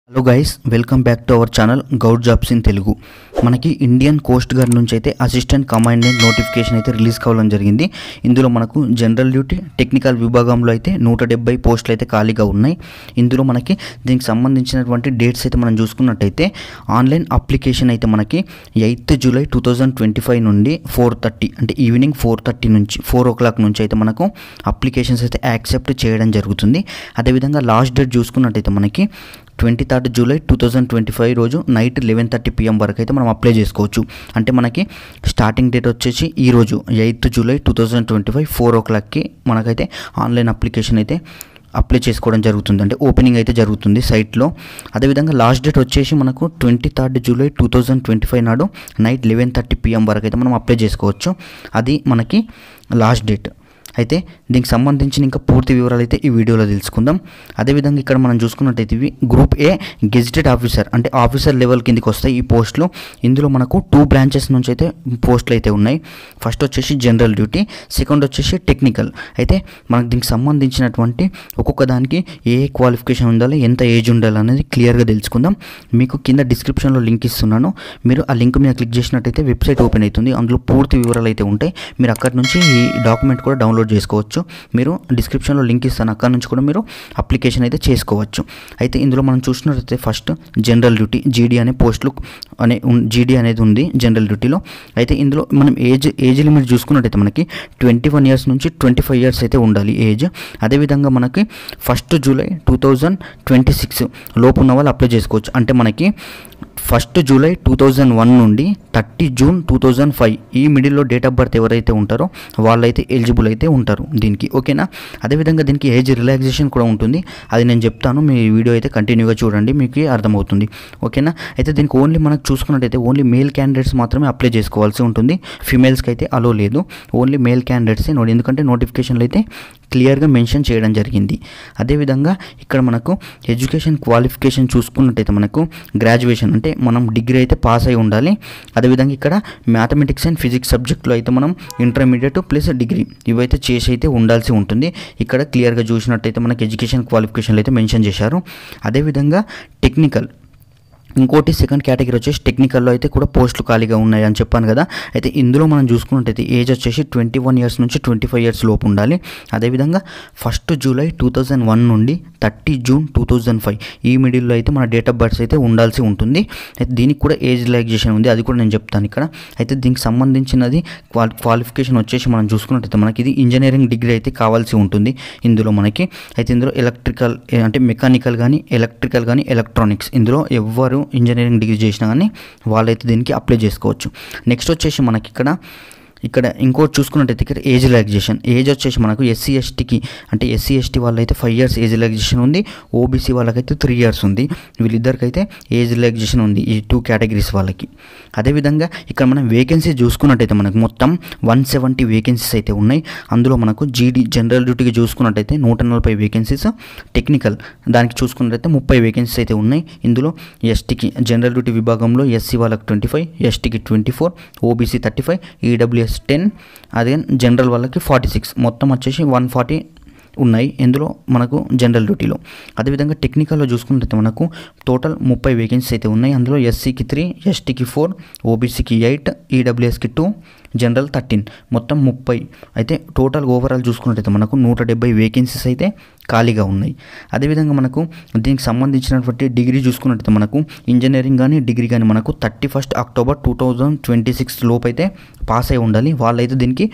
Hello guys, welcome back to our channel Goud jobs in Telugu. మనకి Indian coast guard నుంచి అయితే assistant commandant notification అయితే release కావడం జరిగింది. ఇందులో మనకు జనరల్ డ్యూటీ టెక్నికల్ విభాగంలో అయితే 170 పోస్టులు అయితే ఖాళీగా ఉన్నాయి. ఇందులో మనకి దీనికి సంబంధించినటువంటి డేట్స్ అయితే మనం చూసుకున్నట్టయితే ఆన్లైన్ అప్లికేషన్ అయితే మనకి 8th July 2025 నుండి 4:30 అంటే ఈవినింగ్ 4:30 నుంచి 4 o'clock నుంచి అయితే మనకు అప్లికేషన్స్ అయితే యాక్సెప్ట్ చేయడం జరుగుతుంది. అదేవిధంగా లాస్ట్ డేట్ చూసుకున్నట్టయితే మనకి 23rd July 2025 రోజు నైట్ 11:30 PM వరకు అయితే మనం అప్లై చేసుకోవచ్చు. అంటే మనకి స్టార్టింగ్ డేట్ వచ్చేసి ఈరోజు 8th July 2025 4 o'clockకి మనకైతే ఆన్లైన్ అప్లికేషన్ అయితే అప్లై చేసుకోవడం జరుగుతుంది. అంటే ఓపెనింగ్ అయితే జరుగుతుంది సైట్లో. అదేవిధంగా లాస్ట్ డేట్ వచ్చేసి మనకు 23rd July 2025 నాడు నైట్ 11:30 PM వరకు అయితే మనం అప్లై చేసుకోవచ్చు. అది మనకి లాస్ట్ డేట్. అయితే దీనికి సంబంధించిన ఇంకా పూర్తి వివరాలు అయితే ఈ వీడియోలో తెలుసుకుందాం. అదేవిధంగా ఇక్కడ మనం చూసుకున్నట్టయితే ఇవి గ్రూప్ ఏ గెజిటెడ్ ఆఫీసర్ అంటే ఆఫీసర్ లెవెల్ కిందకి వస్తాయి ఈ పోస్టులు. ఇందులో మనకు 2 బ్రాంచెస్ నుంచి అయితే పోస్టులు అయితే ఉన్నాయి. ఫస్ట్ వచ్చేసి జనరల్ డ్యూటీ, సెకండ్ వచ్చేసి టెక్నికల్. అయితే మనకు దీనికి సంబంధించినటువంటి ఒక్కొక్క దానికి ఏ క్వాలిఫికేషన్ ఉండాలి, ఎంత ఏజ్ ఉండాలి అనేది క్లియర్గా తెలుసుకుందాం. మీకు కింద డిస్క్రిప్షన్లో లింక్ ఇస్తున్నాను. మీరు ఆ లింక్ మీద క్లిక్ చేసినట్టయితే వెబ్సైట్ ఓపెన్ అవుతుంది. అందులో పూర్తి వివరాలు అయితే ఉంటాయి. మీరు అక్కడి నుంచి ఈ డాక్యుమెంట్ కూడా డౌన్లోడ్ చేసుకోవచ్చు. మీరు డిస్క్రిప్షన్లో లింక్ ఇస్తాను, అక్కడ నుంచి కూడా మీరు అప్లికేషన్ అయితే చేసుకోవచ్చు. అయితే ఇందులో మనం చూసినట్లయితే ఫస్ట్ జనరల్ డ్యూటీ జీడీ అనే పోస్టులు జీడీ అనేది ఉంది జనరల్ డ్యూటీలో. అయితే ఇందులో మనం ఏజ్ లిమిట్ చూసుకున్నట్టయితే మనకి 21 years నుంచి 25 years అయితే ఉండాలి ఏజ్. అదేవిధంగా మనకి 1st July 2026 లోపు ఉన్న వాళ్ళు అప్లై చేసుకోవచ్చు. అంటే మనకి 1st July 2001 నుండి 30 June 2005 ఈ మిడిల్లో డేట్ ఆఫ్ బర్త్ ఎవరైతే ఉంటారో వాళ్ళైతే ఎలిజిబుల్ అయితే ఉంటారు దీనికి. ఓకేనా? అదేవిధంగా దీనికి ఏజ్ రిలాక్సేషన్ కూడా ఉంటుంది. అది నేను చెప్తాను, మీ వీడియో అయితే కంటిన్యూగా చూడండి, మీకు అర్థమవుతుంది. ఓకేనా? అయితే దీనికి ఓన్లీ మనకు చూసుకున్నట్టయితే ఓన్లీ మేల్ క్యాండిడేట్స్ మాత్రమే అప్లై చేసుకోవాల్సి ఉంటుంది. ఫీమేల్స్కి అయితే అలో లేదు, ఓన్లీ మేల్ క్యాండిడేట్సే. ఎందుకంటే నోటిఫికేషన్లో అయితే క్లియర్గా మెన్షన్ చేయడం జరిగింది. అదేవిధంగా ఇక్కడ మనకు ఎడ్యుకేషన్ క్వాలిఫికేషన్ చూసుకున్నట్టయితే మనకు గ్రాడ్యుయేషన్ అంటే మనం డిగ్రీ అయితే పాస్ అయి ఉండాలి. అదేవిధంగా ఇక్కడ మ్యాథమెటిక్స్ అండ్ ఫిజిక్స్ సబ్జెక్ట్లో అయితే మనం ఇంటర్మీడియట్ ప్లస్ డిగ్రీ ఇవైతే చేసి అయితే ఉండాల్సి ఉంటుంది. ఇక్కడ క్లియర్గా చూసినట్టయితే మనకు ఎడ్యుకేషన్ క్వాలిఫికేషన్లు అయితే మెన్షన్ చేశారు. అదేవిధంగా టెక్నికల్ ఇంకోటి సెకండ్ కేటగిరీ వచ్చేసి టెక్నికల్లో అయితే కూడా పోస్టులు ఖాళీగా ఉన్నాయి అని చెప్పాను కదా. అయితే ఇందులో మనం చూసుకున్నట్టయితే ఏజ్ వచ్చేసి 21 years నుంచి 25 years లోపు ఉండాలి. అదేవిధంగా 1st July 2001 నుండి 30 June 2005 ఈ మిడిల్లో అయితే మన డేట్ ఆఫ్ బర్త్ అయితే ఉండాల్సి ఉంటుంది. అయితే దీనికి కూడా ఏజ్ రిలాక్సేషన్ ఉంది, అది కూడా నేను చెప్తాను ఇక్కడ. అయితే దీనికి సంబంధించినది క్వాలిఫికేషన్ వచ్చేసి మనం చూసుకున్నట్టయితే మనకి ఇది ఇంజనీరింగ్ డిగ్రీ అయితే కావాల్సి ఉంటుంది ఇందులో మనకి. అయితే ఇందులో ఎలక్ట్రికల్ అంటే మెకానికల్ కానీ ఎలక్ట్రికల్ కానీ ఎలక్ట్రానిక్స్ ఇందులో ఎవరు ఇంజనీరింగ్ డిగ్రీ చేసినా కానీ వాళ్ళైతే దీనికి అప్లై చేసుకోవచ్చు. నెక్స్ట్ వచ్చేసి మనకి ఇక్కడ ఇంకోటి చూసుకున్నట్టయితే ఇక్కడ ఏజ్ రిలాక్సేషన్. ఏజ్ వచ్చేసి మనకు ఎస్సీ ఎస్టీకి అంటే ఎస్సీ ఎస్టీ వాళ్ళైతే 5 years ఏజ్ రిలాక్సేషన్ ఉంది. ఓబీసీ వాళ్ళకైతే 3 years ఉంది. వీళ్ళిద్దరికైతే ఏజ్ రిలాక్సేషన్ ఉంది ఈ 2 categories వాళ్ళకి. అదేవిధంగా ఇక్కడ మనం వేకెన్సీ చూసుకున్నట్టయితే మనకు మొత్తం 170 వేకెన్సీస్ అయితే ఉన్నాయి. అందులో మనకు జీడీ జనరల్ డ్యూటీకి చూసుకున్నట్టయితే 140 వేకెన్సీస్, టెక్నికల్ దానికి చూసుకున్నట్టయితే 30 వేకెన్సీస్ అయితే ఉన్నాయి. ఇందులో ఎస్టీకి జనరల్ డ్యూటీ విభాగంలో ఎస్సీ వాళ్ళకి 25, ఎస్టీకి 24, ఓబీసీ 35, ఈడబ్ల్యూఎస్ 10, అదే జనరల్ వాళ్ళకి 46, మొత్తం వచ్చేసి 140 ఉన్నాయి ఇందులో మనకు జనరల్ డ్యూటీలో. అదేవిధంగా టెక్నికల్లో చూసుకున్నట్లయితే మనకు టోటల్ 30 వేకెన్సీస్ అయితే ఉన్నాయి. అందులో ఎస్సీకి 3, ఎస్టీకి 4, ఓబీసీకి 8, ఈడబ్ల్యూఎస్కి 2, జనరల్ 13, మొత్తం 30. అయితే టోటల్ ఓవరాల్ చూసుకున్నట్టయితే మనకు 170 వేకెన్సీస్ అయితే ఖాళీగా ఉన్నాయి. అదేవిధంగా మనకు దీనికి సంబంధించినటువంటి డిగ్రీ చూసుకున్నట్టయితే మనకు ఇంజనీరింగ్ కానీ డిగ్రీ కానీ మనకు 31st October 2026 లోపు అయితే పాస్ అయి ఉండాలి. వాళ్ళైతే దీనికి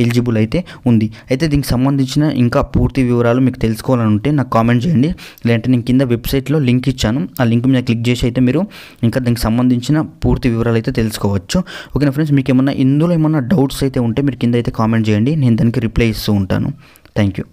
ఎలిజిబుల్ అయితే ఉంది. అయితే దీనికి సంబంధించిన ఇంకా పూర్తి వివరాలు మీకు తెలుసుకోవాలనుంటే నాకు కామెంట్ చేయండి, లేదంటే నేను కింద వెబ్సైట్లో లింక్ ఇచ్చాను, ఆ లింక్ మీద క్లిక్ చేసి అయితే మీరు ఇంకా దీనికి సంబంధించిన పూర్తి వివరాలు అయితే తెలుసుకోవచ్చు. ఓకేనా ఫ్రెండ్స్? మీకు ఏమన్నా ఇందులో ఏమన్నా డౌట్స్ అయితే ఉంటే మీరు కింద అయితే కామెంట్ చేయండి, నేను దానికి రిప్లై ఇస్తూ ఉంటాను. Thank you.